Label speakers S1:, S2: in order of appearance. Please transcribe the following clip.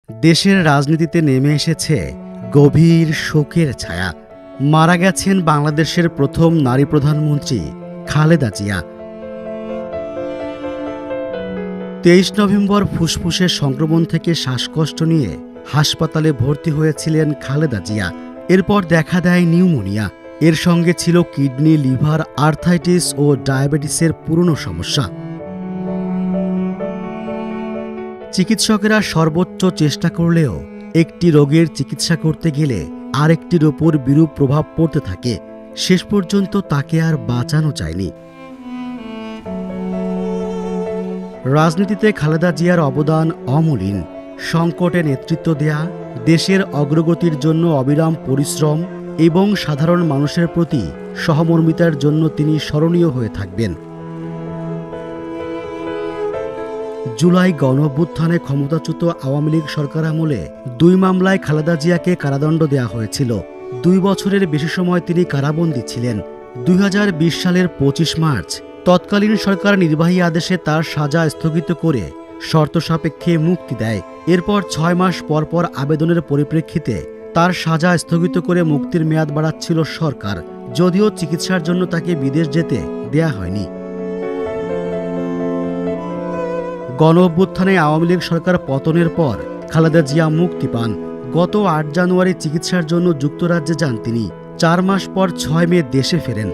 S1: দেশের রাজনীতিতে নেমে এসেছে গভীর শোকের ছায়া। মারা গেছেন বাংলাদেশের প্রথম নারী প্রধানমন্ত্রী খালেদা জিয়া। 23 নভেম্বর ফুসফুসের সংক্রমণ থেকে শ্বাসকষ্ট নিয়ে হাসপাতালে ভর্তি হয়েছিলেন খালেদা জিয়া। এরপর দেখা দেয় নিউমোনিয়া। এর সঙ্গে ছিল কিডনি, লিভার, আর্থাইটিস ও ডায়াবেটিসের পুরনো সমস্যা। চিকিৎসকেরা সর্বোচ্চ চেষ্টা করলেও একটি রোগের চিকিৎসা করতে গেলে আরেকটির ওপর বিরূপ প্রভাব পড়তে থাকে। শেষ পর্যন্ত তাকে আর বাঁচানো যায়নি। রাজনীতিতে খালেদা জিয়ার অবদান অমূল্য। সংকটে নেতৃত্ব দেয়া, দেশের অগ্রগতির জন্য অবিরাম পরিশ্রম এবং সাধারণ মানুষের প্রতি সহমর্মিতার জন্য তিনি স্মরণীয় হয়ে থাকবেন। জুলাই গণঅভ্যুত্থানে ক্ষমতাচ্যুত আওয়ামী লীগ সরকার আমলে 2 মামলায় খালেদা জিয়াকে কারাদণ্ড দেওয়া হয়েছিল। 2 বছরের বেশি সময় তিনি কারাবন্দী ছিলেন। 2020 সালের 25 মার্চ তৎকালীন সরকার নির্বাহী আদেশে তার সাজা স্থগিত করে শর্ত সাপেক্ষে মুক্তি দেয়। এরপর 6 মাস পর পর আবেদনের পরিপ্রেক্ষিতে তার সাজা স্থগিত করে মুক্তির মেয়াদ বাড়াচ্ছিল সরকার, যদিও চিকিৎসার জন্য তাকে বিদেশ যেতে দেয়া হয়নি। গণঅভ্যুত্থানে আওয়ামী লীগ সরকার পতনের পর খালেদা জিয়া মুক্তি পান। গত 8 জানুয়ারি চিকিৎসার জন্য যুক্তরাজ্যে যান তিনি। 4 মাস পর 6 মে দেশে ফেরেন।